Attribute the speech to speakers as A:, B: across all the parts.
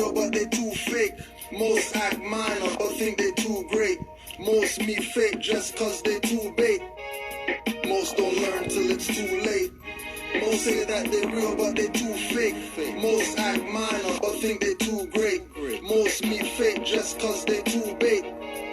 A: real but they too fake. Most act minor but think they too great. Most meet fake just cause they too bait. Most don't learn till it's too late. Most say that they real but they too fake. Most act minor but think they too great. Most meet fake just cause they too bait.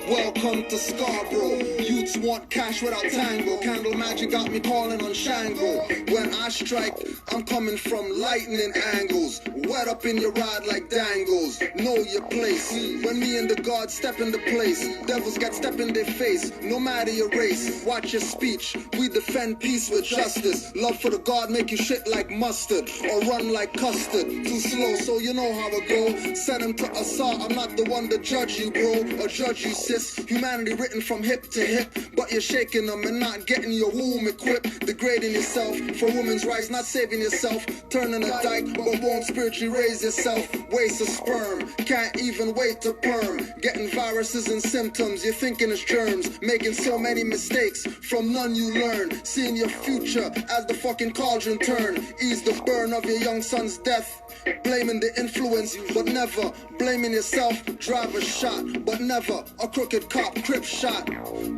A: Welcome to Scarborough. Youths want cash without tango. Candle magic got me calling on Shango. When I strike, I'm coming from lightning angles. Wet up in your ride like dangles. Know your place. When me and the God step into place, devils got step in their face. No matter your race, watch your speech. We defend peace with justice. Love for the God make you shit like mustard or run like custard. Too slow, so you know how it go. Set him to assault. I'm not the one to judge you, bro, or judge you, sis. Humanity written from hip to hip, but you're shaking them and not getting your womb equipped. Degrading yourself for women's rights, not saving yourself. Turning a dyke, but won't spiritually raise yourself. Waste of sperm, can't even wait to perm. Getting viruses and symptoms, you're thinking it's germs. Making so many mistakes, from none you learn. Seeing your future as the fucking cauldron turn. Ease the burn of your young son's death. Blaming the influence, but never blaming yourself. Driver shot, but never a crooked cop. Crip shot,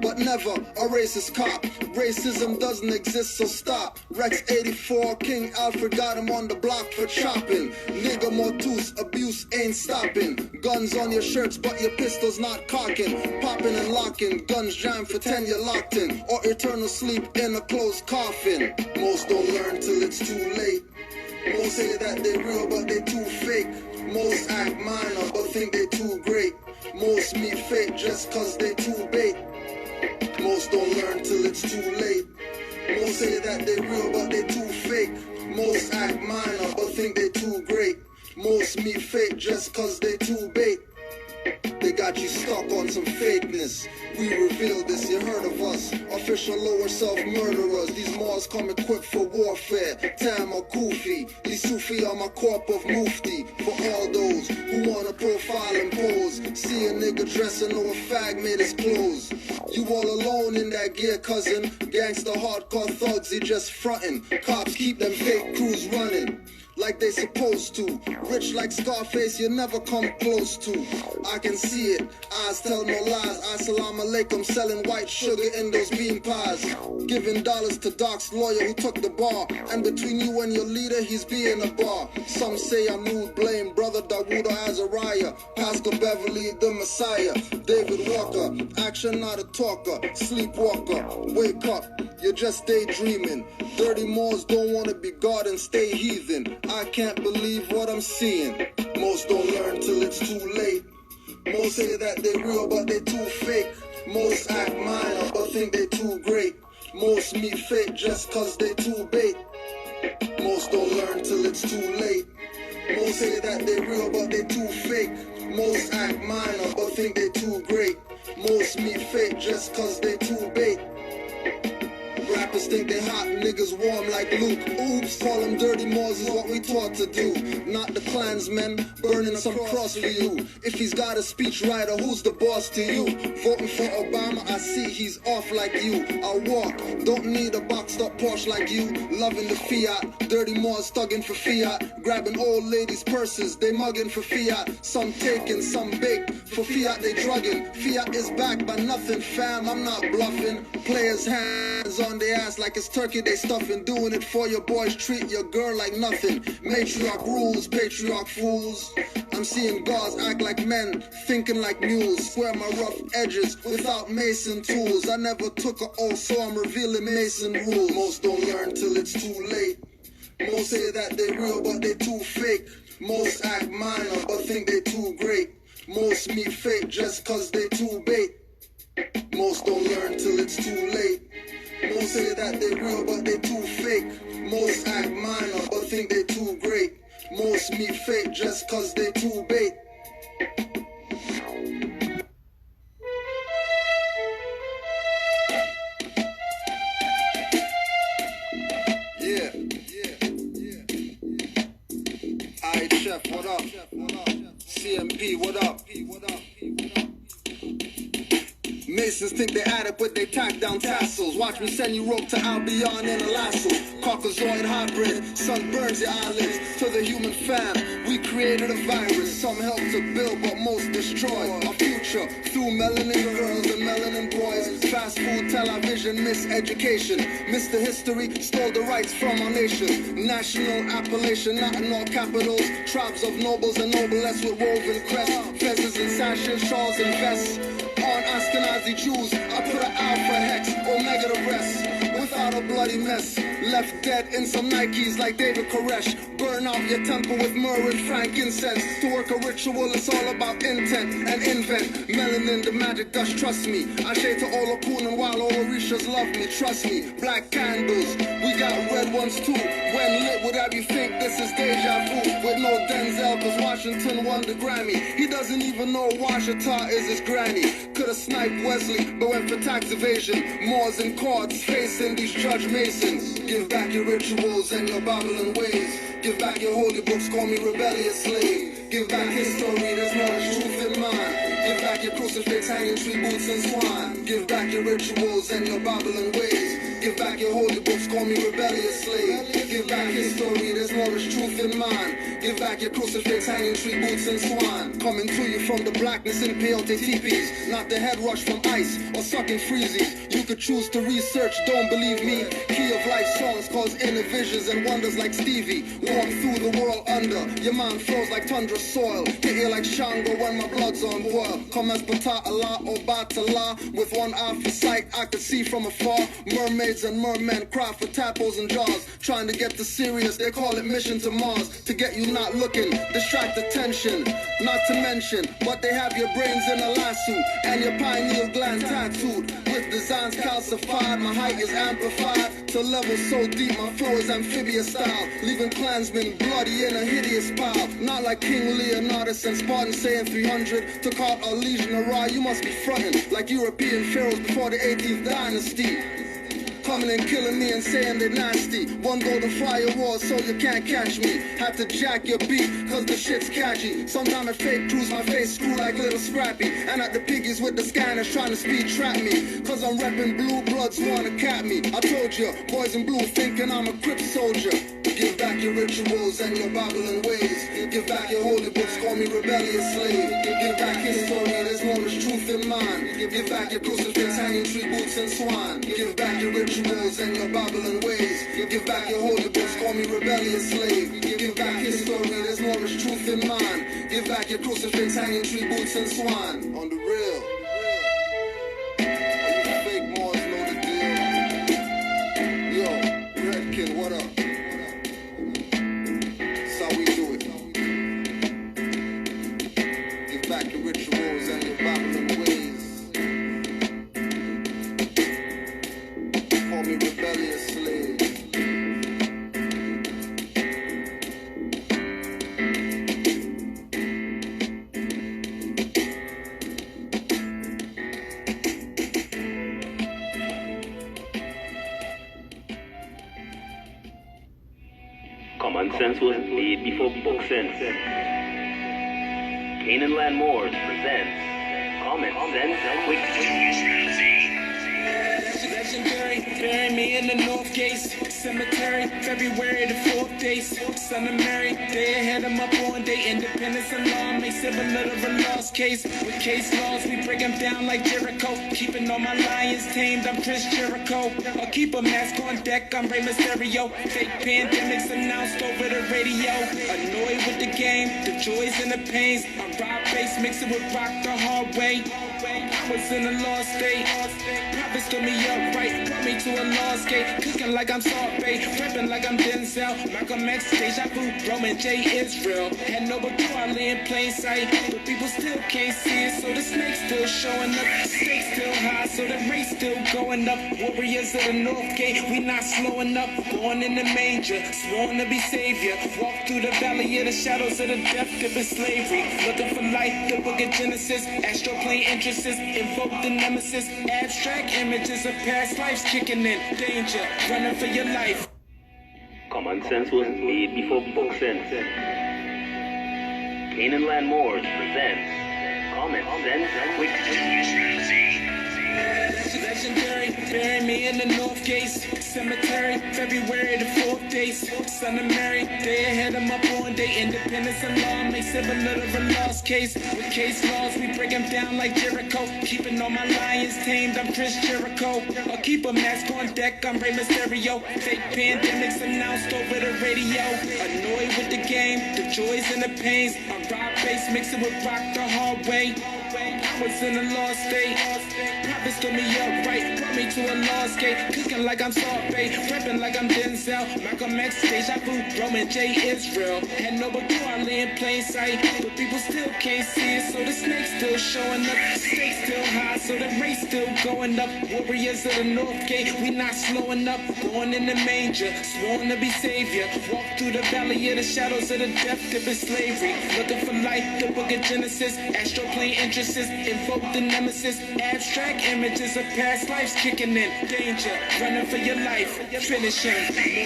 A: but never a racist cop. Racism doesn't exist, so stop. Rex 84, King Alfred got him on the block for chopping. Nigga mortus, abuse ain't stopping. Guns on your shirts, but your pistol's not cocking. Popping and locking, guns jammed for 10 you're locked in. Or eternal sleep in a closed coffin. Most don't learn till it's too late. Most say that they real but they too fake. Most act minor but think they too great. Most meet fake just cause they too bait. Most don't learn till it's too late. Most say that they real but they too fake. Most act minor but think they too great. Most meet fake just cause they too bait. They got you stuck on some fakeness. We reveal this, you heard of us. Official lower self-murderers. These Moors come equipped for warfare. Tam or Kufi. These Sufi are my corp of Mufti. For all those who wanna profile and pose. See a nigga dressing or a fag made his clothes. You all alone in that gear, cousin. Gangsta hardcore thugs, they just frontin'. Cops keep them fake crews running like they supposed to. Rich like Scarface, you never come close to. I can see it, eyes tell no lies. Assalamu alaikum, selling white sugar in those bean pies. Giving dollars to Doc's lawyer who took the bar. And between you and your leader, he's being a bar. Some say I'm rude, blame brother Dawood or Azariah. Pascal Beverly, the Messiah. David Walker, action not a talker. Sleepwalker, wake up, you're just daydreaming. Dirty Moors don't wanna be God and stay heathen. I can't believe what I'm seeing. Most don't learn till it's too late. Most say that they real but they too fake. Most act minor but think they too great. Most meet fake just cause they too bait. Most don't learn till it's too late. Most say that they real but they too fake. Most act minor but think they too great. Most meet fake just cause they too bait. Rappers think they hot, niggas warm like Luke. Oops, call them dirty Moors is what we taught to do. Not the Klansmen, burning some cross for you. If he's got a speechwriter, who's the boss to you? Voting for Obama, I see he's off like you. I walk, don't need a boxed up Porsche like you. Loving the Fiat, dirty Moors thugging for Fiat. Grabbing old ladies' purses, they mugging for Fiat. Some taking, some bake, for Fiat they drugging. Fiat is backed by nothing, fam, I'm not bluffing. Players' hands on their ass like it's turkey they stuffing. Doing it for your boys, treat your girl like nothing. Matriarch rules, patriarch fools. I'm seeing gods act like men, thinking like mules. Square my rough edges without mason tools. I never took an oath, so I'm revealing mason rules. Most don't learn till it's too late. Most say that they real but they too fake. Most act minor but think they too great. Most meet fake just cause they too bait. Most don't learn till it's too late. Most say that they real but they too fake. Most act minor but think they too great. Most meet fake just cause they too bait. Yeah. Alright, Chef, what up? CMP, what up? Mason Masons think they add up with they tack down tassels. Watch me send you rope to Albion in a lasso. Caucasoid hybrid, sun burns your eyelids. To the human fam, we created a virus. Some help to build, but most destroy our future through melanin girls and melanin boys. Fast food, television, miseducation. Missed the history, stole the rights from our nation. National appellation, not in all capitals. Tribes of nobles and noblesse with woven crests. Fezzes and sashes, shawls and vests. On Ashkenazi Jews, I put an alpha hex, omega the rest. Without a bloody mess, left dead in some Nikes like David Koresh. Burn out your temple with myrrh and frankincense. To work a ritual, it's all about intent and invent. Melanin, the magic dust, trust me. I shade to all Okun and while all Orishas love me, trust me. Black candles, we got red ones too. When lit, would have you think this is deja vu? With no Denzel, cause Washington won the Grammy. He doesn't even know Washita is his granny. Could've sniped Wesley, but went for tax evasion. Moors and courts facing these Judge Masons. Give back your rituals and your Babylon ways. Give back your holy books, call me rebellious slave. Give back history, there's no truth in mine. Give back your crucifix, hanging tree boots and swine. Give back your rituals and your Babylon ways. Give back your holy books, call me rebellious slave. Give back history, there's more truth in mine. Give back your crucifix, hanging tree boots and swine. Coming to you from the blackness in peyote teepees. Not the head rush from ice or sucking freezies. You could choose to research, don't believe me. Key of life songs cause inner visions and wonders like Stevie. Walk through the world under, your mind flows like tundra soil. Hit you like Shango when my blood's on boil. Come as Bata'Allah or Batala. With one eye for sight, I could see from afar. Mermaids and mermen cry for tadpoles and jars. Trying to get the serious, they call it mission to Mars. To get you not looking, distract attention. Not to mention, but they have your brains in a lasso and your pineal gland tattooed. With designs calcified, my height is amplified to levels so deep, my flow is amphibious style. Leaving clansmen bloody in a hideous pile. Not like King Leonidas and Spartan saying 300. Took out a legion of raw, you must be frontin' like European pharaohs before the 18th dynasty. Coming and killing me and saying they're nasty. One golden firewall so you can't catch me. Had to jack your beat cause the shit's catchy. Sometimes I fake cruise my face screw like little Scrappy. And at the piggies with the scanners trying to speed trap me. Cause I'm repping blue bloods wanna cap me. I told you, boys in blue thinking I'm a Crip soldier. Give back your rituals and your Babylon ways. Give back your holy books, call me rebellious slave. Give back history, there's more truth in mine. Give back your crucifix, hanging tree boots and swine. Give back your rituals and your Babylon ways. Give back your holy books, call me rebellious slave. Give back history, there's more truth in mine. Give back your crucifix, hanging tree boots and swine. On the real. All you fake Moors know the deal. Yo, Redkin, what up? That's how we do it. Give back your rituals and your Babylon ways. Call me rebellious slave.
B: Common sense was made before book sense. Canaanland Moors presents Common Sense Quick.
C: Legendary, bury me in the North Gates Cemetery, February the 4th day. Son of Mary, day ahead of my born day. Independence and law makes civil of a lost case. With case laws, we break them down like Jericho. Keeping all my lions tamed, I'm Chris Jericho. I'll keep a mask on deck, I'm Rey Mysterio. Fake pandemics announced over the radio. Annoyed with the game, the joys and the pains. I rob bass, mix it with rock the hard way. I was in a lost state. Prophets stood me up right, brought me to a lost gate. Cooking like I'm Salt Bay, ripping like I'm Denzel. Malcolm X, Deja Vu, Roman J. Israel. Had no clue I lay in plain sight, but people still can't see it, so the snake's still showing up. Stakes still high, so the race still going up. Warriors of the North Gate, we not slowing up. Born in the manger, sworn to be savior. Walk through the valley of the shadows of the death dip in slavery. Looking for life, the book of Genesis. Astroplane entrances, invoke the nemesis. Abstract images of past lives kicking in. Danger, running for your life.
B: Common sense was made before book sense. Canaanland Moors presents Common Sense Quick.
C: Bury me in the North Gate Cemetery, February the 4th days. Son of Mary, they ahead of my born day. Independence and law makes civil little of a lost case. With case laws, we break them down like Jericho. Keeping all my lions tamed, I'm Chris Jericho. I'll keep a mask on deck, I'm Rey Mysterio. Fake pandemics announced over the radio. Annoyed with the game, the joys and the pains. I rob bass, mix it with rock the hard way. I was in a lost state. Prophets stood me up right, brought me to a lost gate. Cooking like I'm Salt Bay, rapping like I'm Denzel. Malcolm X, Deja Vu, Roman J. Israel. Had no clue I lay in plain sight, but people still can't see it. So the snake's still showing up, the stakes still high, so the race still going up. Warriors of the North Gate, we not slowing up. Born in the manger, sworn to be savior. Walk through the valley of the shadows of the death dip in slavery. Looking for life, the book of Genesis. Astroplane entrances, invoke the nemesis. Abstract images of past lives kicking in. Danger, running for your life, finishing.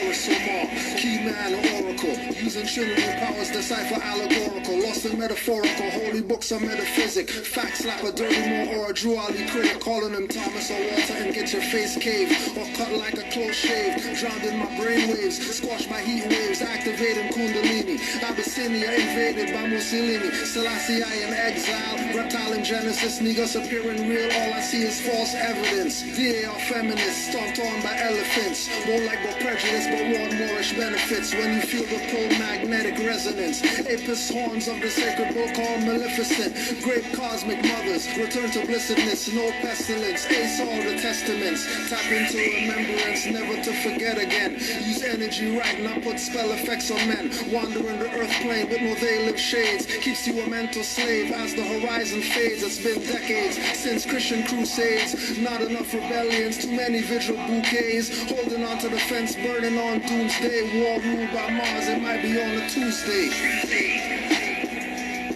A: Morris Lamar, key man oracle, using Trinity powers, decipher allegorical, lost in metaphorical, holy books are metaphysic. Fact slap a dirty Moor or a Drew Ali critic, calling him Thomas or Walter and get your face caved, or cut like a close shave, drowned in my brainwaves, squash my heat waves, activating Kundalini, Abyssinia invaded by Mussolini, Selassie I in exile, reptile in Genesis, niggas appearing real, all I see is false evidence. DA are feminists, stomped on by elephants, won't like no prejudice but want Moorish benefits. When you feel the pull, magnetic resonance, apis horns of the sacred book called Maleficent, great cosmic mothers, return to blessedness, no pestilence, ace all the testaments, tap into remembrance, never to forget again, use energy right, not put spell effects on men, wandering the earth plane with no veil of shades, keeps you a mental slave as the horizon fades. It's been decades since Christian crusades, not enough rebellions, too many vigil bouquets, holding on to the fence, burning on doomsday, war ruled by Mars, it might be on a Tuesday.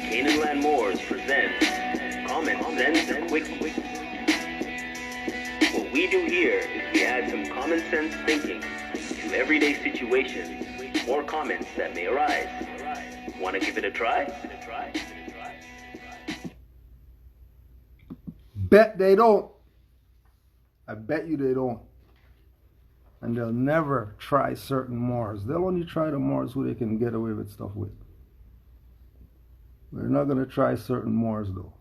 B: Canaanland Moors presents Common Sense Quick. What we do here is we add some common sense thinking to everyday situations or comments that may arise. Want to give it a try?
D: Bet they don't. I bet you they don't. And they'll never try certain Moors. They'll only try the Moors who they can get away with stuff with. They're not going to try certain Moors though.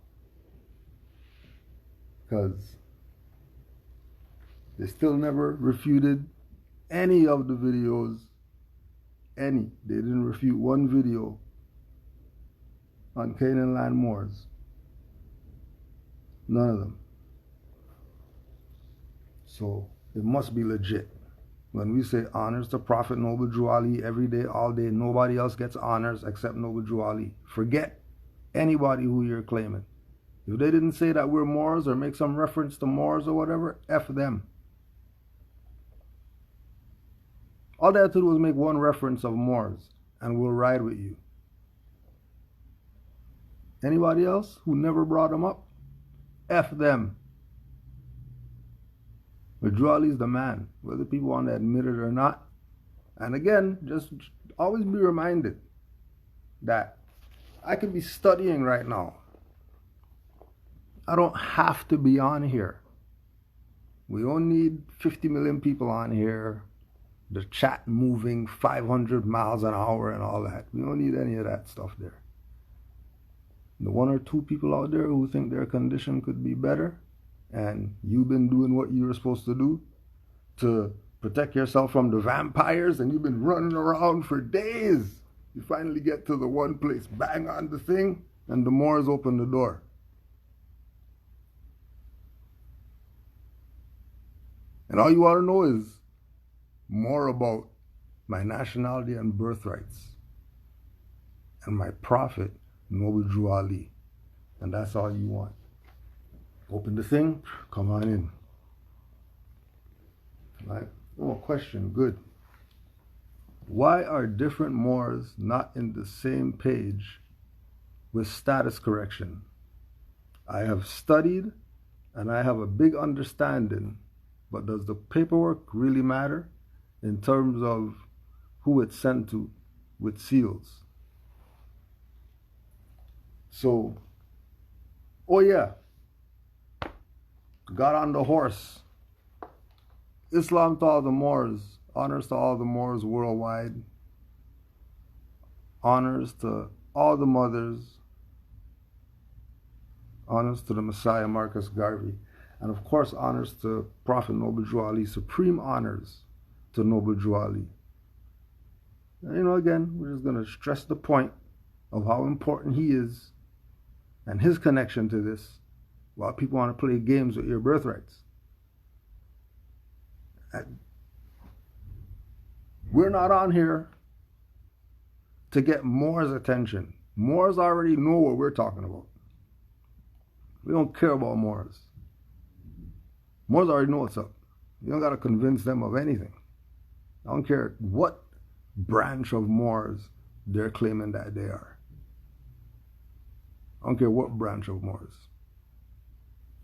D: Because they still never refuted any of the videos. Any. They didn't refute one video on Canaanland Moors. None of them. So it must be legit. When we say honors to Prophet Noble Drew Ali every day, all day, nobody else gets honors except Noble Drew Ali. Forget anybody who you're claiming. If they didn't say that we're Moors or make some reference to Moors or whatever, F them. All they had to do was make one reference of Moors and we'll ride with you. Anybody else who never brought them up, F them. But Drew Ali's the man, whether people want to admit it or not. And again, just always be reminded that I could be studying right now. I don't have to be on here. We don't need 50 million people on here, the chat moving 500 miles an hour and all that. We don't need any of that stuff there. The one or two people out there who think their condition could be better, and you've been doing what you were supposed to do to protect yourself from the vampires, and you've been running around for days. You finally get to the one place, bang on the thing, and the Moors open the door. And all you want to know is more about my nationality and birthrights and my prophet, Noble Drew Ali. And that's all you want. Open the thing, come on in. Right? Oh, question, good. Why are different Moors not in the same page with status correction? I have studied and I have a big understanding, but does the paperwork really matter in terms of who it's sent to with seals? So, oh yeah, got on the horse Islam to all the Moors, honors to all the Moors worldwide, honors to all the mothers, honors to the Messiah Marcus Garvey, and of course honors to Prophet Noble Drew Ali, supreme honors to Noble Drew Ali. And, again, we're just going to stress the point of how important he is and his connection to this, while people want to play games with your birthrights. We're not on here to get Moors' attention. Moors already know what we're talking about. We don't care about Moors. Moors already know what's up. You don't got to convince them of anything. I don't care what branch of Moors they're claiming that they are. I don't care what branch of Moors.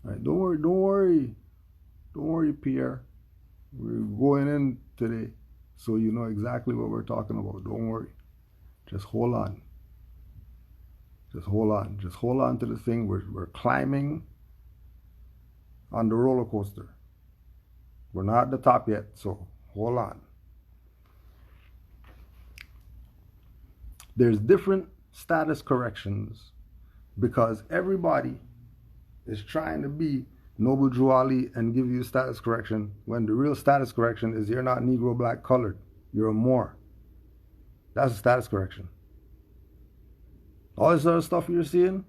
D: All right, don't worry, Pierre. We're going in today, so you know exactly what we're talking about. Don't worry. Just hold on. Just hold on. Just hold on to the thing. We're climbing on the roller coaster. We're not at the top yet, so hold on. There's different status corrections because everybody is trying to be Noble Drew Ali and give you status correction when the real status correction is you're not Negro, black, colored. You're a Moor. That's a status correction. All this other stuff you're seeing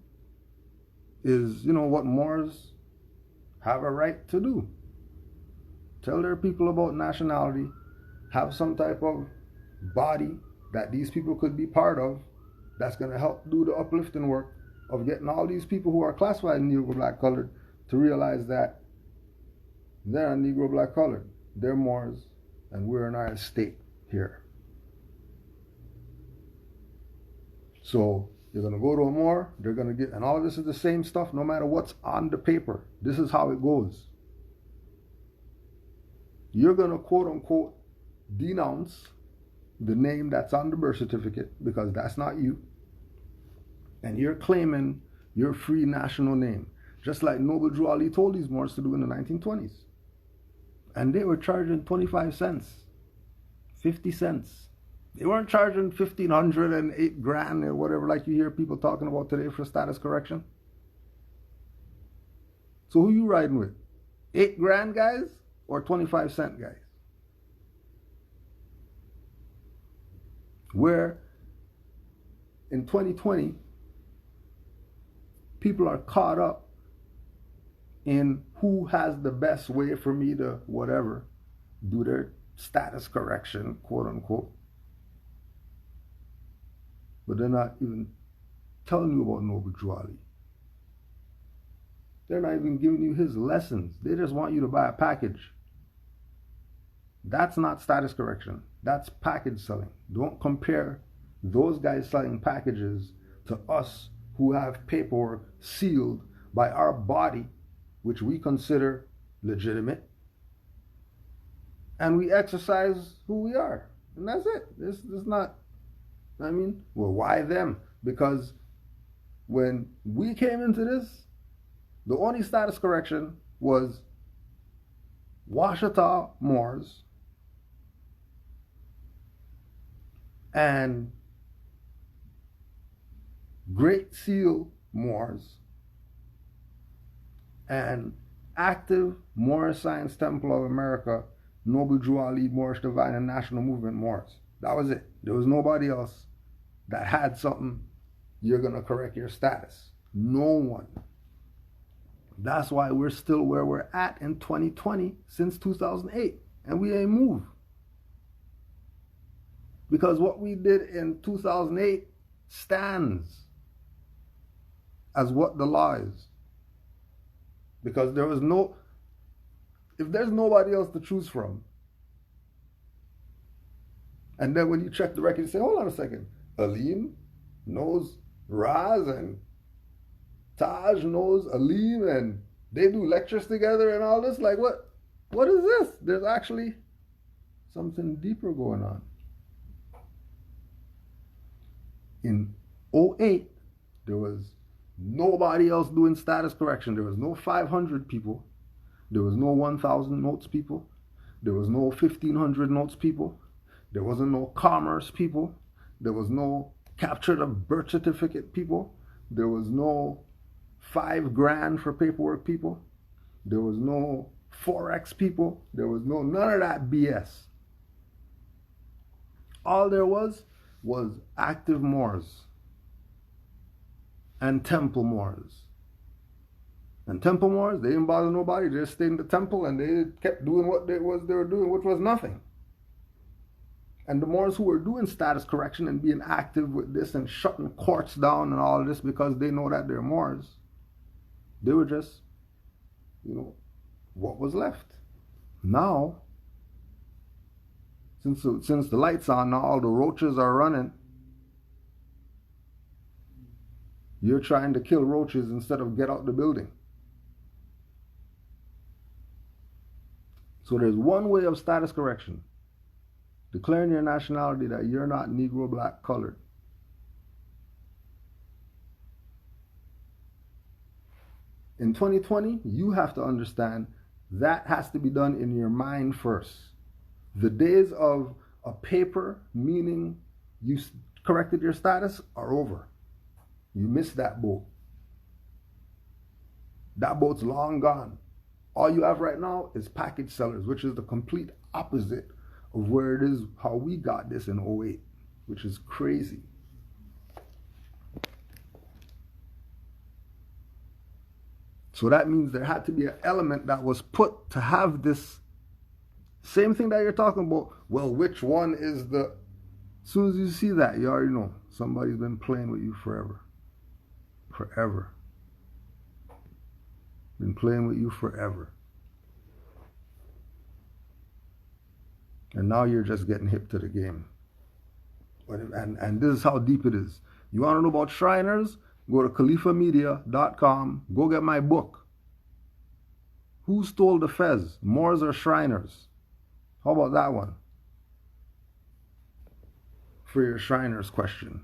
D: is, what Moors have a right to do. Tell their people about nationality, have some type of body that these people could be part of that's going to help do the uplifting work of getting all these people who are classified Negro, black, colored to realize that they're Negro, black, colored. They're Moors, and we're in our estate here. So you're going to go to a Moor, they're going to get, and all of this is the same stuff no matter what's on the paper. This is how it goes. You're going to quote unquote denounce the name that's on the birth certificate because that's not you. And you're claiming your free national name, just like Noble Drew Ali told these Moors to do in the 1920s. And they were charging 25 cents, 50 cents. They weren't charging 1,500 and 8 grand or whatever like you hear people talking about today for status correction. So who you riding with? 8 grand guys or 25 cent guys? Where in 2020, people are caught up in who has the best way for me to whatever, do their status correction, quote unquote. But they're not even telling you about Noble Drew Ali. They're not even giving you his lessons. They just want you to buy a package. That's not status correction. That's package selling. Don't compare those guys selling packages to us who have paperwork sealed by our body, which we consider legitimate, and we exercise who we are. And that's it. This is not, well, why them? Because when we came into this, the only status correction was Washita Moors and Great Seal Moors and active Moorish Science Temple of America, Noble Drew Ali, Moorish Divine and National Movement Moors. That was it. There was nobody else that had something you're going to correct your status. No one. That's why we're still where we're at in 2020 since 2008. And we ain't moved. Because what we did in 2008 stands as what the law is. Because there was if there's nobody else to choose from, and then when you check the record, you say, hold on a second, Aleem knows Raz and Taj knows Aleem and they do lectures together and all this, like what is this? There's actually something deeper going on. In 2008, there was nobody else doing status correction. There was no 500 people. There was no 1,000 notes people. There was no 1500 notes people. There wasn't no commerce people. There was no capture the birth certificate people. There was no $5,000 for paperwork people. There was no Forex people. There was none of that BS. All there was active Moors and temple Moors. And temple Moors, they didn't bother nobody. They just stayed in the temple and they kept doing what they were doing, which was nothing. And the Moors who were doing status correction and being active with this and shutting courts down and all this because they know that they're Moors, they were just, what was left. Now, since the lights on, now all the roaches are running. You're trying to kill roaches instead of get out the building. So there's one way of status correction. Declaring your nationality that you're not Negro, black, colored. In 2020, you have to understand that has to be done in your mind first. The days of a paper meaning you corrected your status are over. You missed that boat. That boat's long gone. All you have right now is package sellers, which is the complete opposite of where it is, how we got this in 08, which is crazy. So that means there had to be an element that was put to have this same thing that you're talking about. Well, which one is the... As soon as you see that, you already know somebody's been playing with you forever. Forever. Been playing with you forever. And now you're just getting hip to the game. And this is how deep it is. You want to know about Shriners? Go to khalifamedia.com. Go get my book. Who stole the fez? Moors or Shriners? How about that one? For your Shriners question.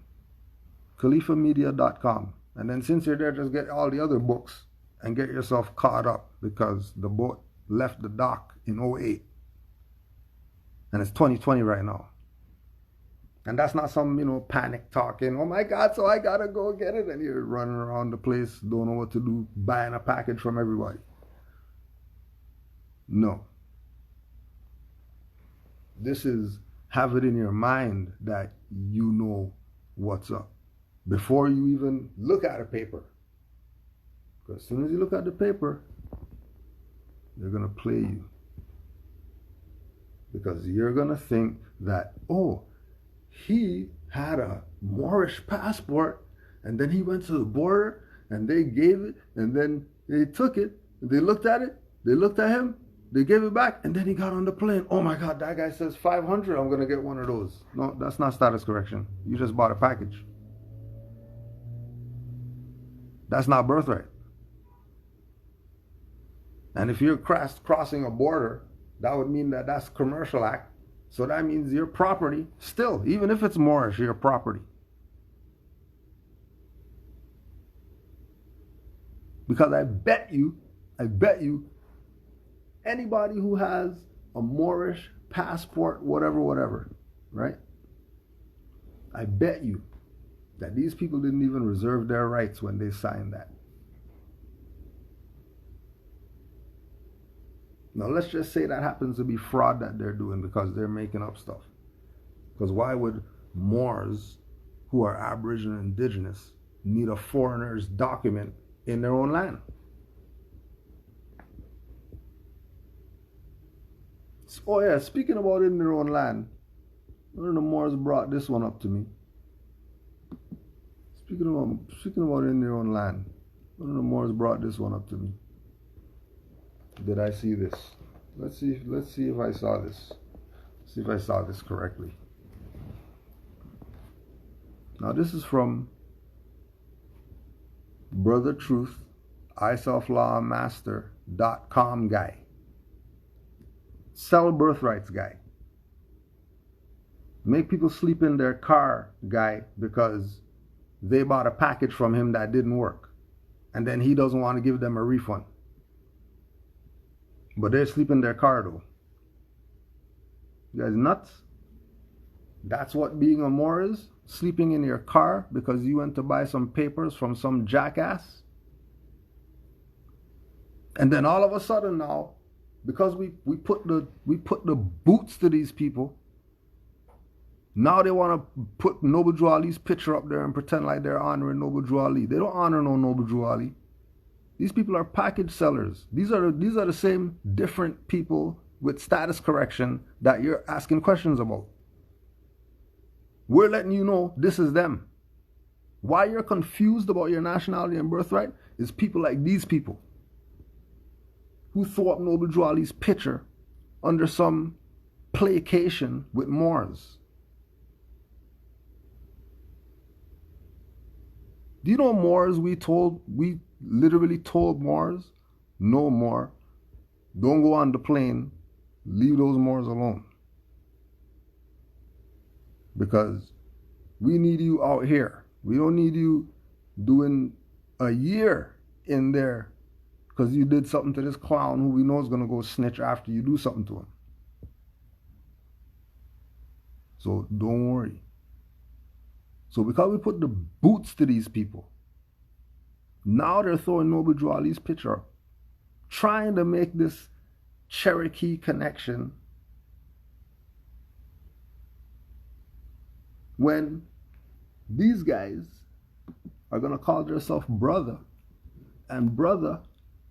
D: khalifamedia.com. And then since you're there, just get all the other books and get yourself caught up because the boat left the dock in 08. And it's 2020 right now. And that's not some, panic talking. Oh my God, so I gotta go get it. And you're running around the place, don't know what to do, buying a package from everybody. No. This is have it in your mind that you know what's up before you even look at a paper. Because as soon as you look at the paper, they're gonna play you. Because you're gonna think that, oh, he had a Moorish passport and then he went to the border and they gave it and then they took it, they looked at it, they looked at him, they gave it back, and then he got on the plane. Oh my God, that guy says 500, I'm gonna get one of those. No, that's not status correction. You just bought a package. That's not birthright. And if you're crossing a border, that would mean that that's commercial act. So that means your property, still, even if it's Moorish, your property. Because I bet you, anybody who has a Moorish passport, whatever, right? I bet you that these people didn't even reserve their rights when they signed that. Now, let's just say that happens to be fraud that they're doing because they're making up stuff. Because why would Moors who are Aboriginal and Indigenous need a foreigner's document in their own land? Oh yeah, speaking about in their own land, one of the Moors brought this one up to me. Speaking about in their own land, one of the Moors brought this one up to me. Did I see this? Let's see if I saw this. See if I saw this correctly. Now this is from Brother Truth, iselflawmaster.com guy. Sell birthrights guy. Make people sleep in their car guy because they bought a package from him that didn't work. And then he doesn't want to give them a refund. But they're sleeping in their car though. You guys nuts? That's what being a Moor is? Sleeping in your car because you went to buy some papers from some jackass? And then all of a sudden now, because we put the boots to these people, now they want to put Noble Drew Ali's picture up there and pretend like they're honoring Noble Drew Ali. They don't honor no Noble Drew Ali. These people are package sellers. These are the same different people with status correction that you're asking questions about. We're letting you know this is them. Why you're confused about your nationality and birthright is people like these people who throw up Noble Drew Ali's picture under some placation with Moors. Do you know Moors we literally told Moors, no more, don't go on the plane, leave those Moors alone. Because we need you out here. We don't need you doing a year in there because you did something to this clown who we know is going to go snitch after you do something to him. So don't worry. So because we put the boots to these people, now they're throwing Noble Drew Ali's picture up, trying to make this Cherokee connection when these guys are going to call themselves brother, and brother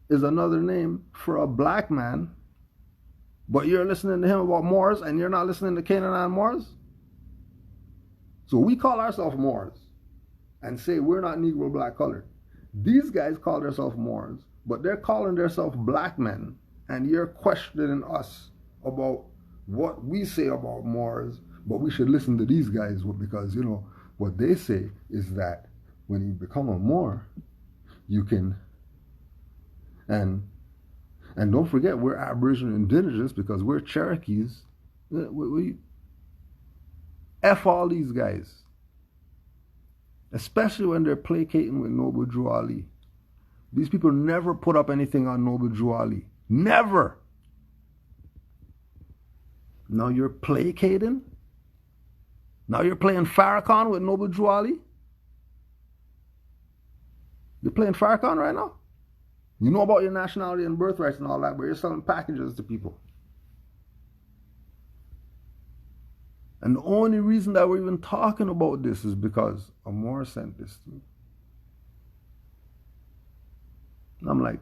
D: is another name for a black man, but you're listening to him about Moors and you're not listening to Canaanland Moors? So we call ourselves Moors and say we're not Negro black colored. These guys call themselves Moors, but they're calling themselves black men, and you're questioning us about what we say about Moors, but we should listen to these guys because, you know, what they say is that when you become a Moor, you can, and don't forget, we're Aboriginal indigenous because we're Cherokees. F all these guys. Especially when they're placating with Noble Drew Ali. These people never put up anything on Noble Drew Ali. Never. Now you're placating? Now you're playing Farrakhan with Noble Drew Ali? You're playing Farrakhan right now? You know about your nationality and birthrights and all that, but you're selling packages to people. And the only reason that we're even talking about this is because a Moor sent this to me. And I'm like,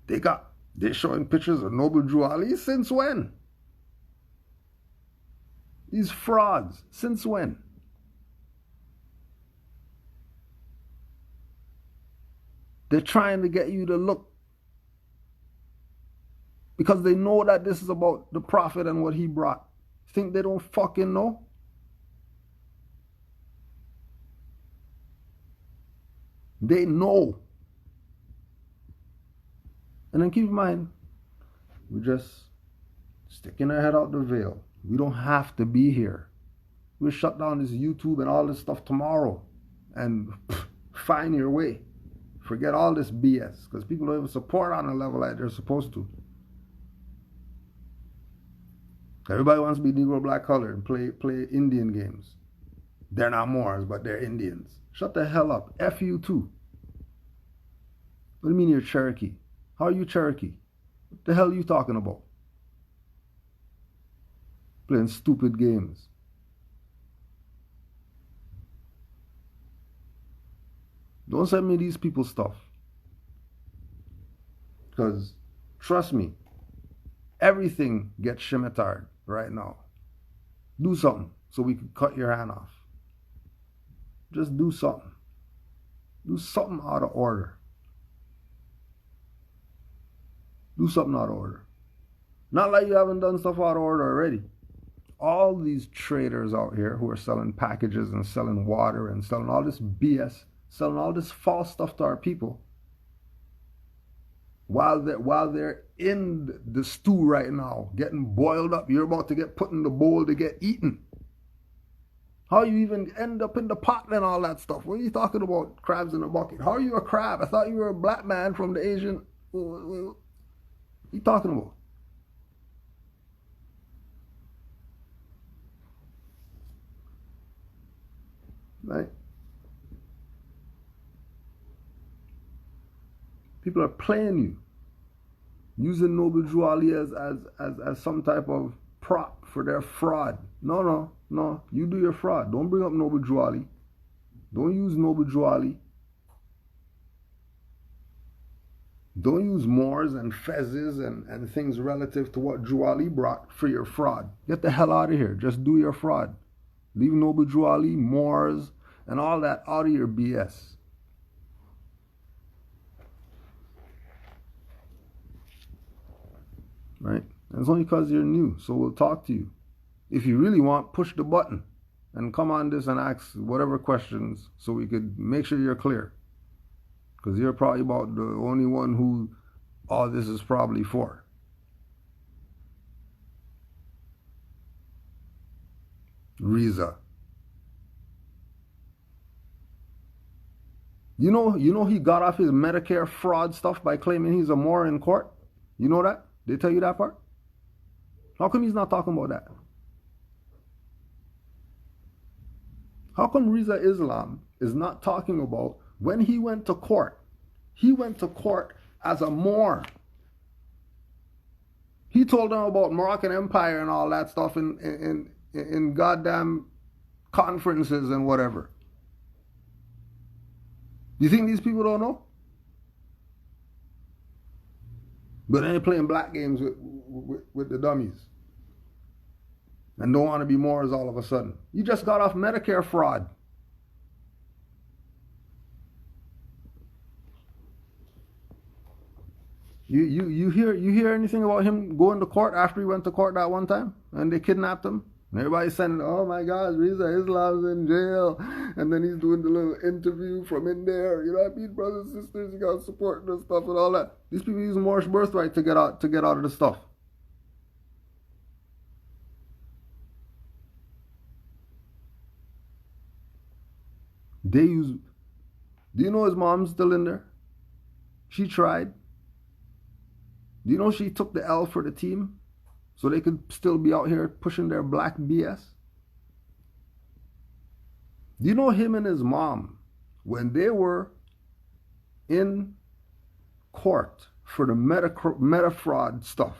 D: they're showing pictures of Noble Drew Ali? Since when? These frauds, since when? They're trying to get you to look because they know that this is about the Prophet and what he brought. Think they don't fucking know? They know. And then keep in mind, we're just sticking our head out the veil. We don't have to be here. We'll shut down this YouTube and all this stuff tomorrow and find your way. Forget all this BS because people don't even support on a level like they're supposed to. Everybody wants to be Negro black colored and play Indian games. They're not Moors, but they're Indians. Shut the hell up. F you too. What do you mean you're Cherokee? How are you Cherokee? What the hell are you talking about? Playing stupid games. Don't send me these people's stuff. Because, trust me, everything gets shimmered right now. Do something so we can cut your hand off. Just do something. Do something out of order. Do something out of order. Not like you haven't done stuff out of order already. All these traders out here who are selling packages and selling water and selling all this BS, selling all this false stuff to our people, while they're in the stew right now, getting boiled up, you're about to get put in the bowl to get eaten. How you even end up in the pot and all that stuff? What are you talking about, crabs in a bucket? How are you a crab? I thought you were a black man from the Asian. What are you talking about? Right? People are playing you, using Noble Drew Ali as some type of prop for their fraud. No. You do your fraud. Don't bring up Noble Drew Ali. Don't use Noble Drew Ali. Don't use Moors and fezzes and things relative to what Drew Ali brought for your fraud. Get the hell out of here. Just do your fraud. Leave Noble Drew Ali, Moors, and all that out of your BS. Right? And it's only because you're new, so we'll talk to you. If you really want, push the button and come on this and ask whatever questions so we could make sure you're clear. Because you're probably about the only one who all this is probably for. Reza. You know he got off his Medicare fraud stuff by claiming he's a Moor in court? You know that? They tell you that part? How come he's not talking about that? How come Reza Islam is not talking about when he went to court? He went to court as a Moor. He told them about Moroccan Empire and all that stuff in goddamn conferences and whatever. You think these people don't know? But they're playing black games with the dummies. And don't want to be Moors all of a sudden. You just got off Medicare fraud. You hear anything about him going to court after he went to court that one time and they kidnapped him? And everybody's saying, oh my God, Reza Islam's in jail. And then he's doing the little interview from in there. You know what I mean, brothers and sisters, you got to support this stuff and all that. These people use Moorish birthright to get out of the stuff. They use. Do you know his mom's still in there? She tried. Do you know she took the L for the team so they could still be out here pushing their black BS? Do you know him and his mom, when they were in court for the meta fraud stuff,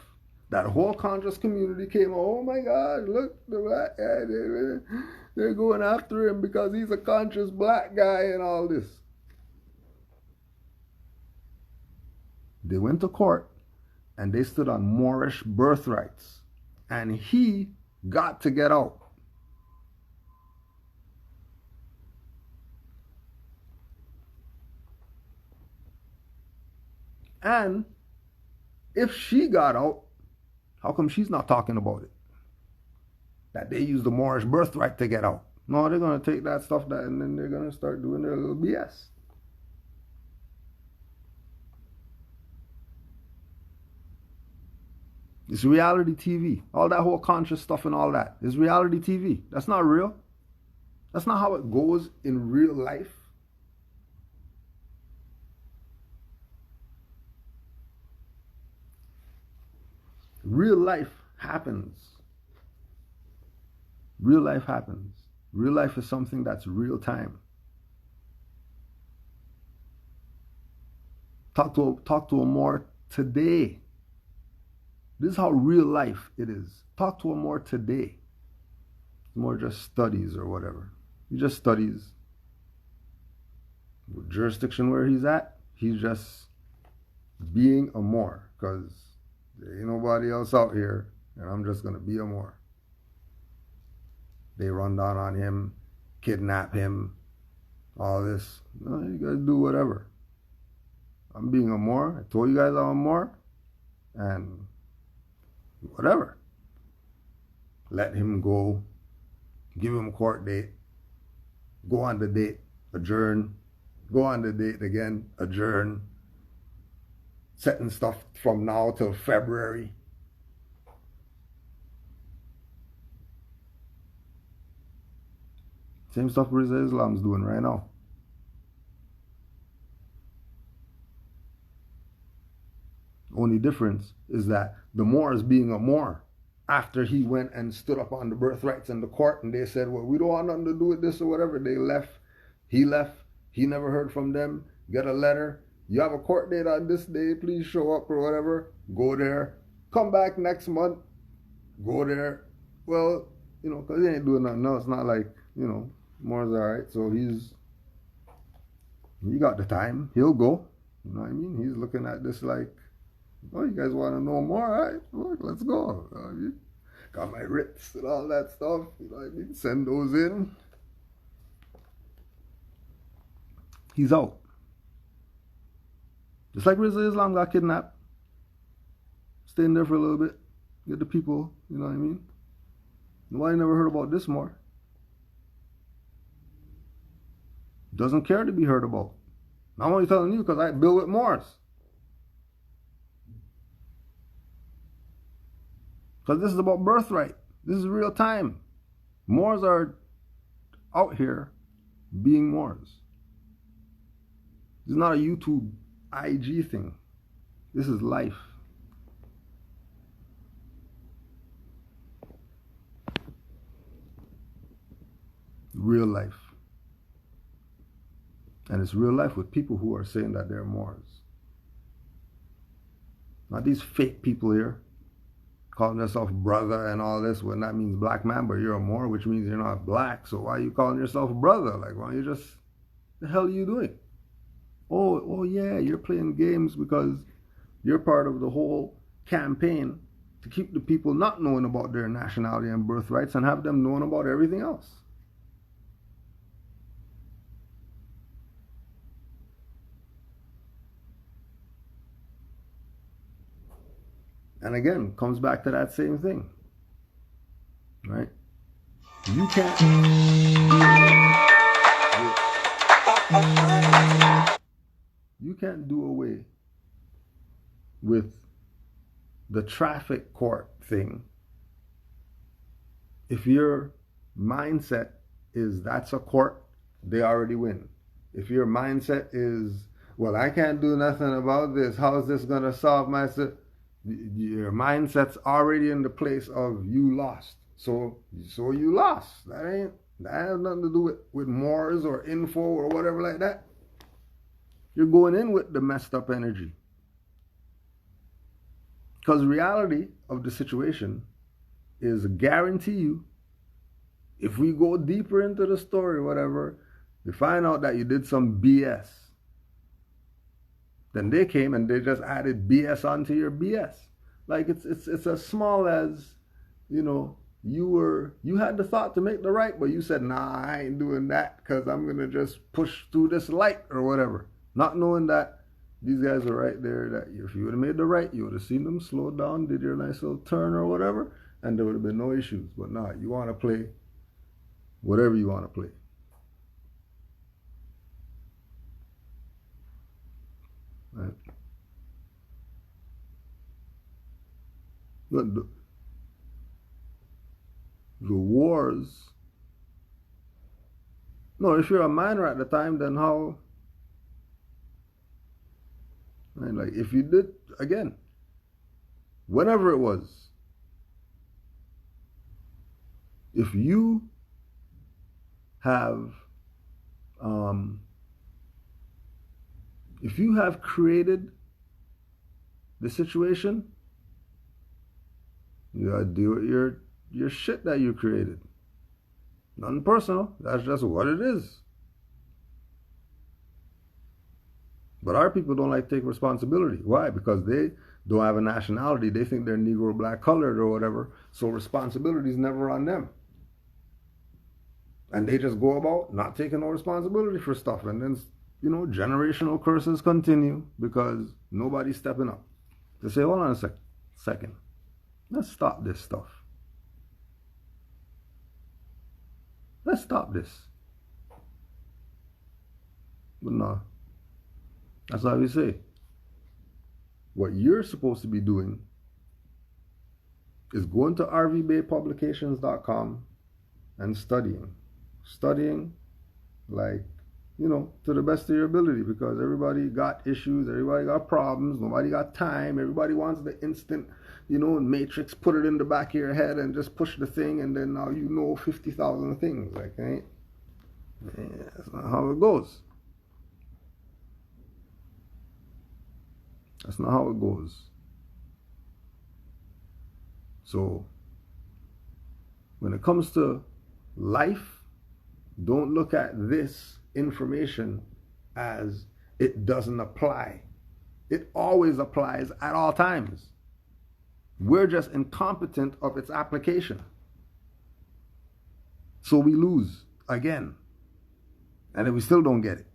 D: that whole conscious community came, oh my God, look, the black guy, they're going after him because he's a conscious black guy and all this. They went to court and they stood on Moorish birthrights. And he got to get out. And if she got out, how come she's not talking about it? That they used the Moorish birthright to get out. No, they're going to take that stuff and then they're going to start doing their little BS. It's reality TV. All that whole conscious stuff and all that is reality TV. That's not real. That's not how it goes in real life. Real life happens. Real life happens. Real life is something that's real time. Talk to a Moor today. This is how real life it is. Talk to a Moor today. More just studies or whatever. He just studies. The jurisdiction where he's at, he's just being a Moor because there ain't nobody else out here and I'm just going to be a Moor. They run down on him, kidnap him, all this. No, you guys do whatever. I'm being a Moor. I told you guys I'm a Moor. And whatever. Let him go. Give him a court date. Go on the date. Adjourn. Go on the date again. Adjourn. Setting stuff from now till February. Same stuff Reza Islam's doing right now. Only difference is that the Moor is being a Moor after he went and stood up on the birthrights in the court and they said, well, we don't want nothing to do with this or whatever. They left He left. He never heard from them. Get a letter. You have a court date on this day. Please show up or whatever. Go there. Come back next month. Go there. Well, because he ain't doing nothing else. It's not like, Moor's all right. So he got the time. He'll go. You know what I mean? He's looking at this like, oh, you guys want to know more? All right, look, let's go. Got my writs and all that stuff. You know what I mean? Send those in. He's out. Just like Rizal Islam got kidnapped. Stay in there for a little bit. Get the people, you know what I mean? Nobody never heard about this more. Doesn't care to be heard about. I'm only telling you because I build with Moors. Because this is about birthright. This is real time. Moors are out here being Moors. This is not a YouTube IG thing. This is life. Real life. And it's real life with people who are saying that they're Moors. Not these fake people here calling themselves brother and all this when that means black man, but you're a Moor, which means you're not black. So why are you calling yourself brother? Like, why don't you just, the hell are you doing? Oh yeah, you're playing games because you're part of the whole campaign to keep the people not knowing about their nationality and birthrights and have them knowing about everything else. And again, comes back to that same thing, right? You can't do away with the traffic court thing if your mindset is that's a court, they already win. If your mindset is, well, I can't do nothing about this, how is this going to solve my situation? Your mindset's already in the place of you lost. So you lost. That has nothing to do with Moors or info or whatever like that. You're going in with the messed up energy. Because the reality of the situation is, guarantee you, if we go deeper into the story, whatever, we find out that you did some BS. Then they came and they just added BS onto your BS. Like it's as small as, you had the thought to make the right, but you said, nah, I ain't doing that because I'm going to just push through this light or whatever. Not knowing that these guys are right there, that if you would have made the right, you would have seen them slow down, did your nice little turn or whatever, and there would have been no issues. But nah, you want to play whatever you want to play. Right. But the wars, no, if you're a miner at the time, then how, right? Like if you did, again, whenever it was, if you have created the situation, you gotta deal with your shit that you created. Nothing personal. That's just what it is. But our people don't like to take responsibility. Why? Because they don't have a nationality. They think they're Negro, black, colored, or whatever. So responsibility is never on them. And they just go about not taking no responsibility for stuff. And then, generational curses continue because nobody's stepping up to say, hold on a second. Let's stop this stuff. Let's stop this. But no. That's why we say, what you're supposed to be doing is going to rvbaypublications.com and studying. Studying like, to the best of your ability, because everybody got issues, everybody got problems, nobody got time, everybody wants the instant, matrix, put it in the back of your head and just push the thing and then now 50,000 things. Like, That's not how it goes. That's not how it goes. So, when it comes to life, don't look at this information as it doesn't apply. It always applies at all times. We're just incompetent of its application. So we lose again. And then we still don't get it.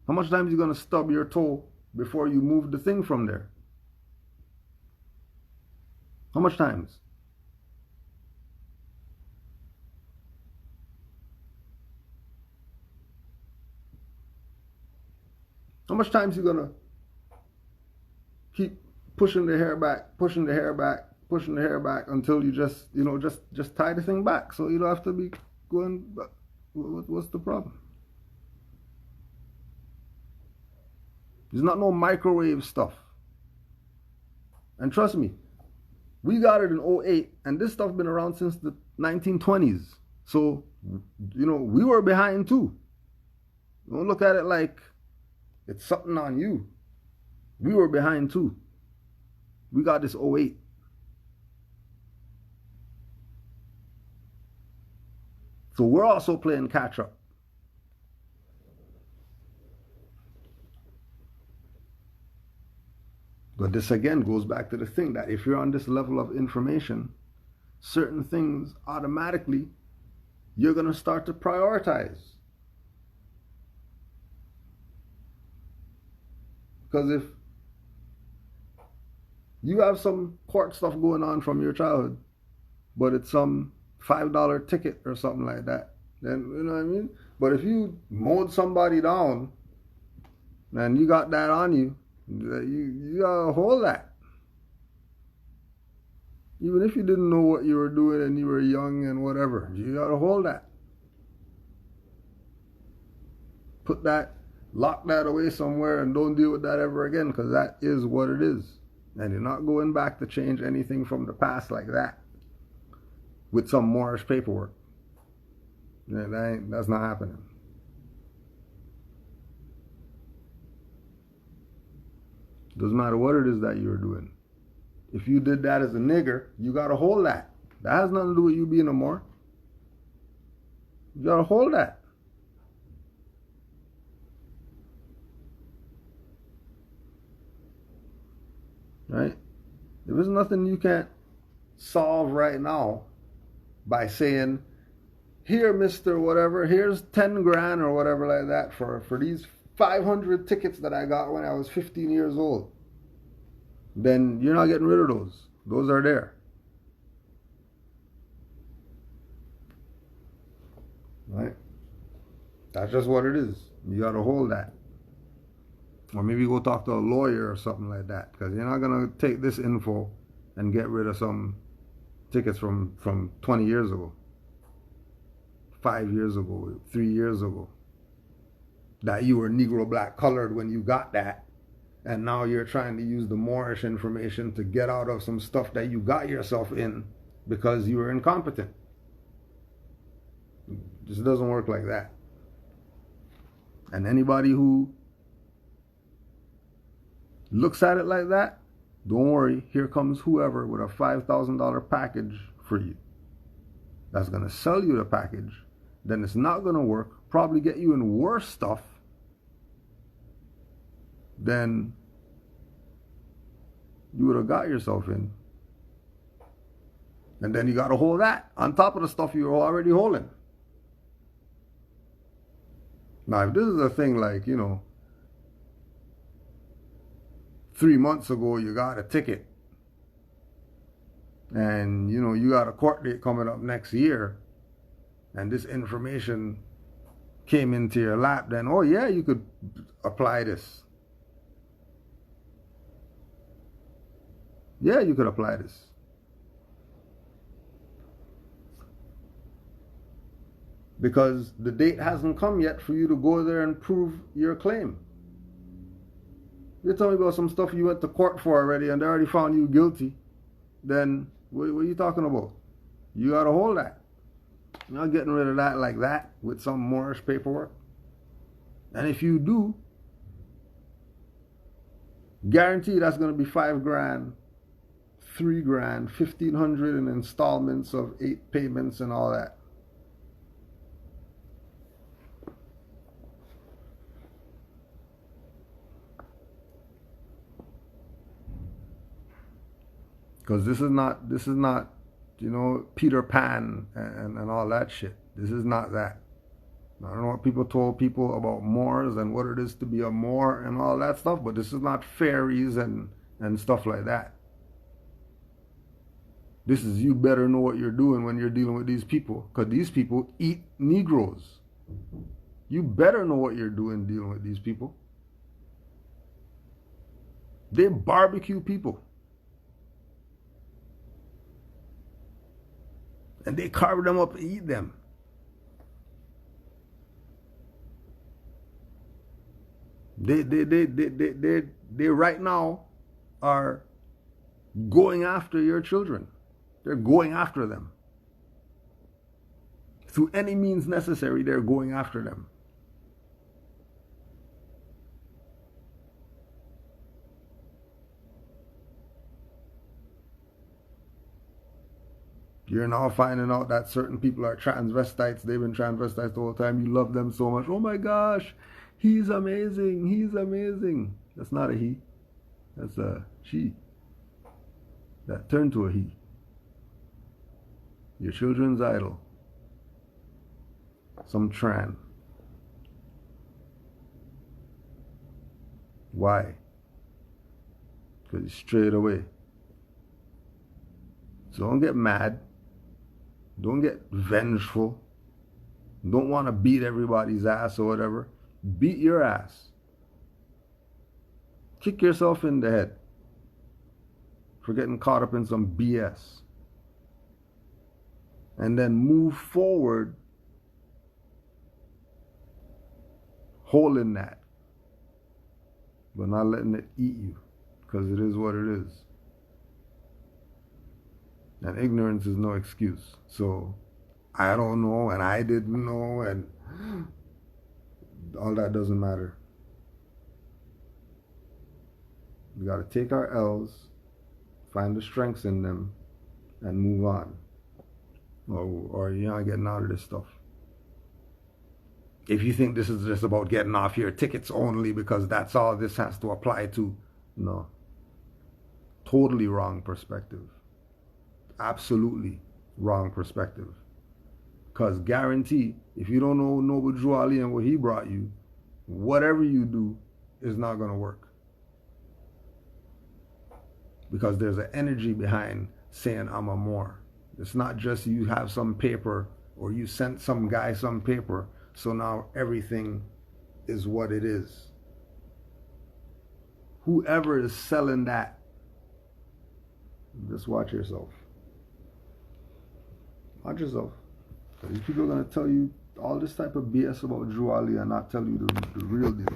D: How much time are you going to stub your toe before you move the thing from there? How much times? How much times are you going to keep pushing the hair back, pushing the hair back, pushing the hair back until you just, just tie the thing back so you don't have to be going back? What's the problem? There's not no microwave stuff. And trust me, we got it in 08, and this stuff been around since the 1920s. So, we were behind too. Don't look at it like it's something on you. We were behind too. We got this 08. So we're also playing catch up. But this again goes back to the thing that if you're on this level of information, certain things automatically you're going to start to prioritize. Because if you have some court stuff going on from your childhood, but it's some $5 ticket or something like that, then, you know what I mean? But if you mowed somebody down and you got that on you, you gotta hold that. Even if you didn't know what you were doing and you were young and whatever, you gotta hold that. Put that, lock that away somewhere and don't deal with that ever again, because that is what it is. And you're not going back to change anything from the past like that with some Moorish paperwork. That's not happening. Doesn't matter what it is that you're doing. If you did that as a nigger, you gotta hold that. That has nothing to do with you being a Moor. You gotta hold that. Right? There is nothing you can't solve right now by saying, here, Mr. Whatever, here's 10 grand or whatever like that for these 500 tickets that I got when I was 15 years old. Then you're not getting rid of those. Those are there. Right? That's just what it is. You got to hold that. Or maybe go talk to a lawyer or something like that, because you're not going to take this info and get rid of some tickets from 20 years ago, 5 years ago, 3 years ago, that you were Negro black colored when you got that, and now you're trying to use the Moorish information to get out of some stuff that you got yourself in because you were incompetent. It just doesn't work like that. And anybody who looks at it like that, don't worry, here comes whoever with a $5,000 package for you. That's going to sell you the package. Then it's not going to work. Probably get you in worse stuff than you would have got yourself in. And then you got to hold that on top of the stuff you were already holding. Now, if this is a thing like, 3 months ago you got a ticket and, you got a court date coming up next year, and this information came into your lap, then, oh yeah, you could apply this. Yeah, you could apply this. Because the date hasn't come yet for you to go there and prove your claim. You're telling me about some stuff you went to court for already and they already found you guilty, then what are you talking about? You gotta hold that. You're not getting rid of that like that with some Moorish paperwork. And if you do, guarantee that's going to be $5,000, $3,000, $1,500 in installments of 8 payments and all that. Because this is not, Peter Pan and all that shit. This is not that. I don't know what people told people about Moors and what it is to be a Moor and all that stuff, but this is not fairies and stuff like that. This is, you better know what you're doing when you're dealing with these people, because these people eat Negroes. You better know what you're doing dealing with these people. They barbecue people. And they carve them up and eat them. They right now are going after your children. They're going after them. Through any means necessary, they're going after them. You're now finding out that certain people are transvestites. They've been transvestites the whole time. You love them so much. Oh my gosh, he's amazing. He's amazing. That's not a he. That's a she. That turned to a he. Your children's idol. Some tran. Why? Because he's straight away. So don't get mad. Don't get vengeful. Don't want to beat everybody's ass or whatever. Beat your ass. Kick yourself in the head for getting caught up in some BS. And then move forward holding that, but not letting it eat you, because it is what it is. And ignorance is no excuse. So, I don't know, and I didn't know, and all that doesn't matter. We got to take our L's, find the strengths in them, and move on. Or you're not getting out of this stuff. If you think this is just about getting off your tickets only because that's all this has to apply to, no. Totally wrong perspective. Absolutely wrong perspective. Because guarantee, if you don't know Noble Drew Ali and what he brought you, whatever you do is not going to work. Because there's an energy behind saying I'm a Moor. It's not just you have some paper or you sent some guy some paper, so now everything is what it is. Whoever is selling that, just watch yourself. Watch yourself. These people are going to tell you all this type of BS about Drew Ali and not tell you the real deal.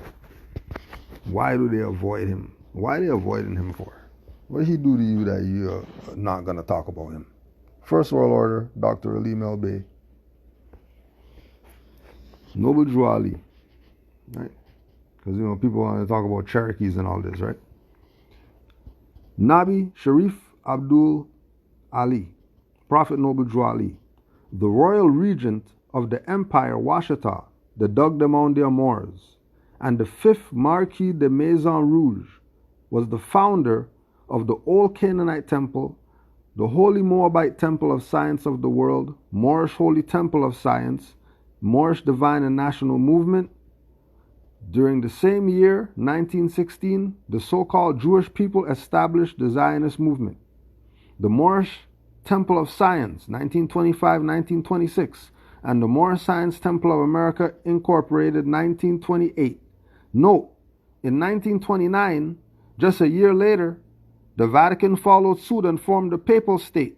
D: Why do they avoid him? Why are they avoiding him for? What did he do to you that you're not going to talk about him? First World Order, Dr. Ali Melbay. Noble Drew Ali. Right? Because, people want to talk about Cherokees and all this, right? Nabi Sharif Abdul Ali. Prophet Noble Drew Ali, the royal regent of the Empire Washita, the Duc de Monde Moors, and the 5th Marquis de Maison Rouge, was the founder of the Old Canaanite Temple, the Holy Moabite Temple of Science of the World, Moorish Holy Temple of Science, Moorish Divine and National Movement. During the same year, 1916, the so-called Jewish people established the Zionist movement. The Moorish Temple of Science, 1925-1926, and the Moorish Science Temple of America, Incorporated, 1928. Note, in 1929, just a year later, the Vatican followed suit and formed a papal state,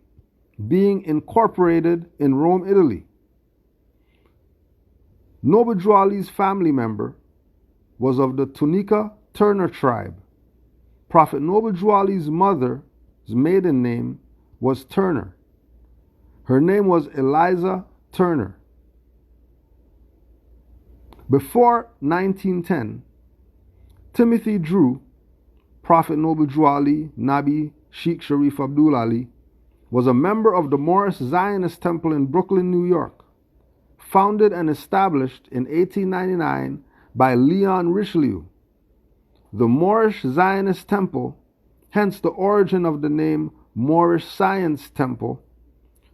D: being incorporated in Rome, Italy. Noble Drew Ali's family member was of the Tunica Turner tribe. Prophet Noble Drew Ali's mother's maiden name was Turner. Her name was Eliza Turner. Before 1910, Timothy Drew, Prophet Noble Drew Ali, Nabi Sheikh Sharif Abdul Ali, was a member of the Moorish Zionist Temple in Brooklyn, New York, founded and established in 1899 by Leon Richelieu. The Moorish Zionist Temple, hence the origin of the name Moorish Science Temple.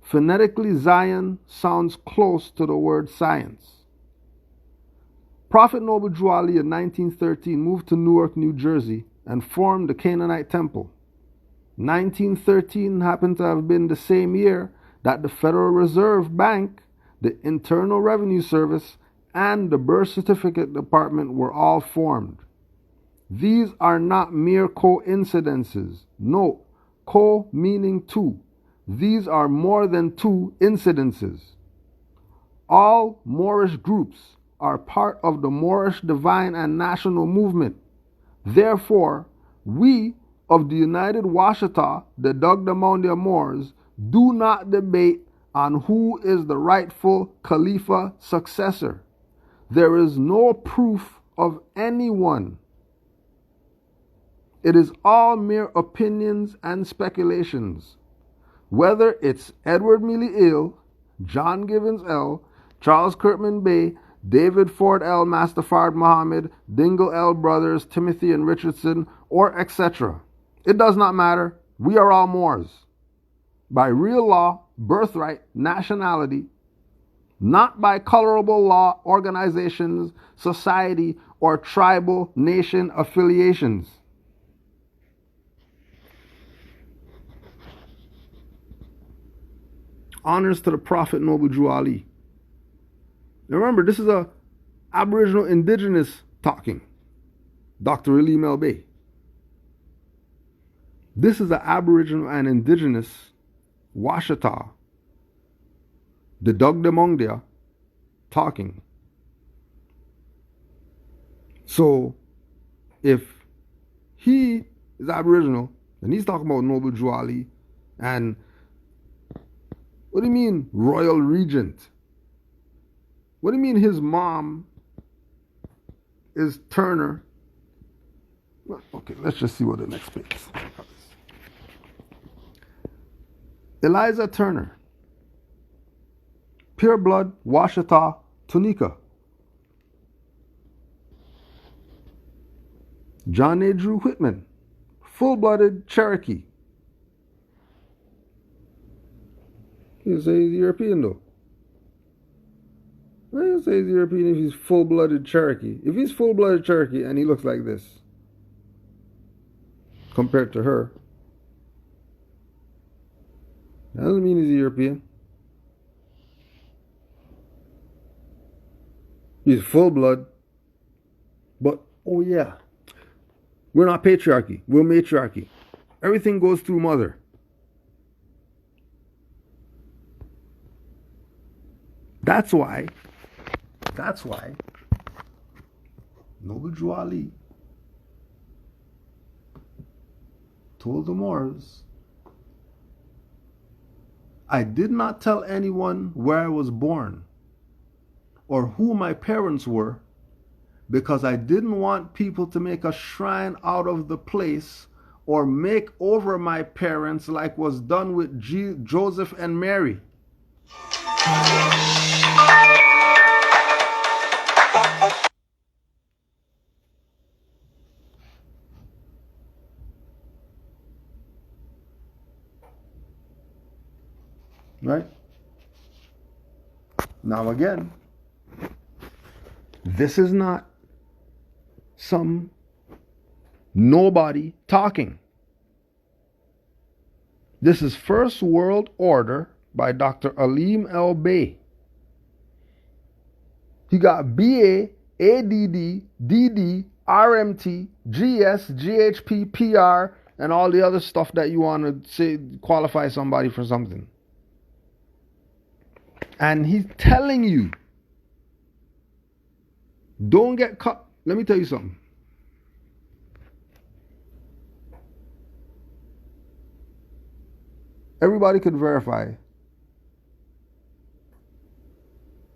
D: Phonetically, Zion sounds close to the word science. Prophet Noble Drew Ali in 1913 moved to Newark, New Jersey, and formed the Canaanite Temple. 1913 happened to have been the same year that the Federal Reserve Bank, the Internal Revenue Service, and the Birth Certificate Department were all formed. These are not mere coincidences. Note, co meaning two. These are more than two incidences. All Moorish groups are part of the Moorish Divine and National Movement. Therefore, we of the United Washita, the Dugdamondia Moors, do not debate on who is the rightful Khalifa successor. There is no proof of anyone. It is all mere opinions and speculations. Whether it's Edward Mealy Ill, John Givens L., Charles Kirkman Bay, David Ford L., Mastafard Muhammad, Dingle L. Brothers, Timothy and Richardson, or etc. It does not matter. We are all Moors. By real law, birthright, nationality, not by colorable law, organizations, society, or tribal nation affiliations. Honors to the Prophet Noble Drew Ali. Now remember, this is a Aboriginal Indigenous talking. Dr. Alim El Bey. This is an Aboriginal and Indigenous Washita, the Dugdamondia talking. So, if he is Aboriginal, and he's talking about Noble Drew Ali, and what do you mean royal regent? What do you mean his mom is Turner? Okay, let's just see what the next page is. Eliza Turner, pure blood, Washita, Tunica. John A. Drew Whitman, full-blooded Cherokee. You say he's European though. Why do you say he's European if he's full-blooded Cherokee? If he's full-blooded Cherokee and he looks like this, compared to her, that doesn't mean he's a European. He's full-blood. But, oh yeah, we're not patriarchy, we're matriarchy. Everything goes through mother. That's why Noble Drew Ali told the Moors, I did not tell anyone where I was born or who my parents were, because I didn't want people to make a shrine out of the place or make over my parents like was done with Joseph and Mary. Right? Now again, this is not some nobody talking. This is First World Order by Dr. Alim El Bey. He got BA, ADD, DD, RMT, GS, GHP, PR, and all the other stuff that you want to say qualify somebody for something. And he's telling you, don't get caught. Let me tell you something. Everybody could verify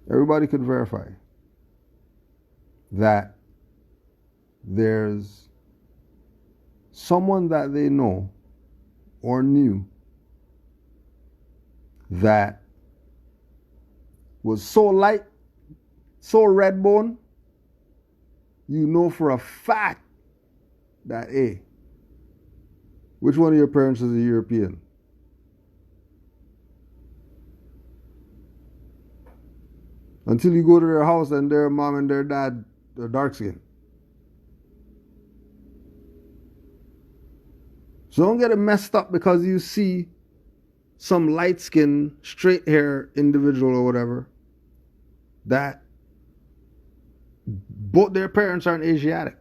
D: everybody could verify that there's someone that they know or knew that was so light, so red bone, you know for a fact that, hey, which one of your parents is a European? Until you go to their house and their mom and their dad are dark skinned. So don't get it messed up because you see some light skinned, straight hair individual or whatever that both their parents aren't Asiatic.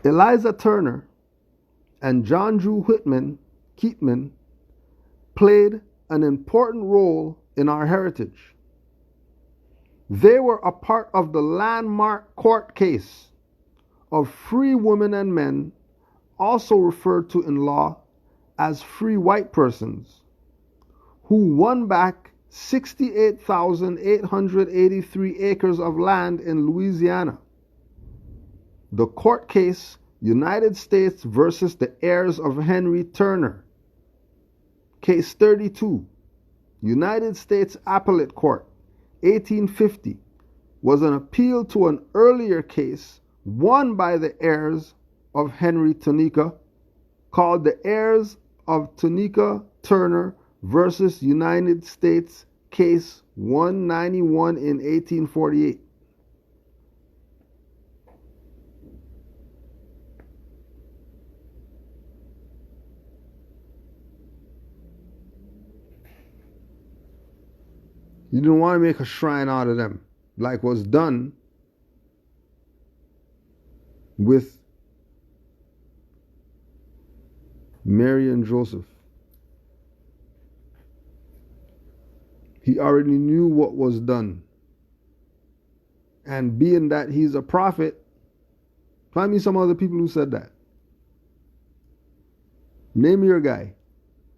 D: Eliza Turner and John Drew Keatman played an important role in our heritage. They were a part of the landmark court case of free women and men, also referred to in law as free white persons, who won back 68,883 acres of land in Louisiana. The court case, United States versus the heirs of Henry Turner. Case 32, United States Appellate Court, 1850, was an appeal to an earlier case won by the heirs of Henry Tunica, called the heirs of Tunica Turner versus United States, case 191 in 1848. You didn't want to make a shrine out of them, like was done with Mary and Joseph. He already knew what was done. And being that he's a prophet, find me some other people who said that. Name your guy.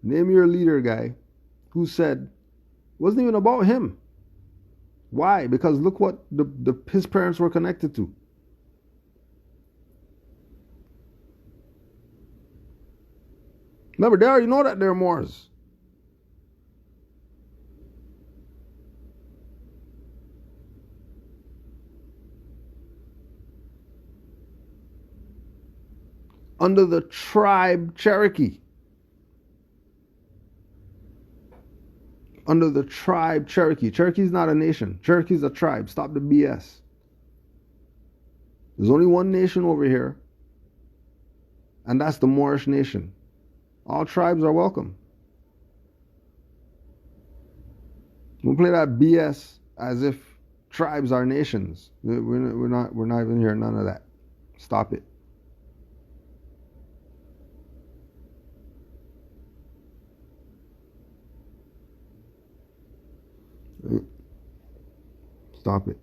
D: Name your leader guy who said, it wasn't even about him. Why? Because look what his parents were connected to. Remember, they already know that they're Moors. Under the tribe Cherokee. Under the tribe Cherokee. Cherokee's not a nation. Cherokee's a tribe. Stop the BS. There's only one nation over here, and that's the Moorish nation. All tribes are welcome. Don't play that BS as if tribes are nations. We're not even hearing none of that. Stop it. Stop it.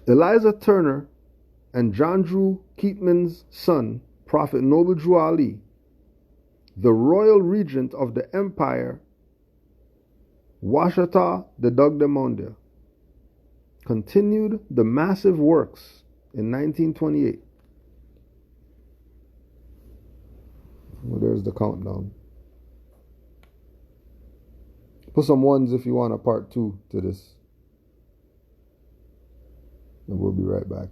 D: Eliza Turner and John Drew Keatman's son, Prophet Noble Drew Ali, the royal regent of the empire, Washata de Dugdemonde, continued the massive works in 1928. Well, there's the countdown. Put some ones if you want a part 2 to this. And we'll be right back.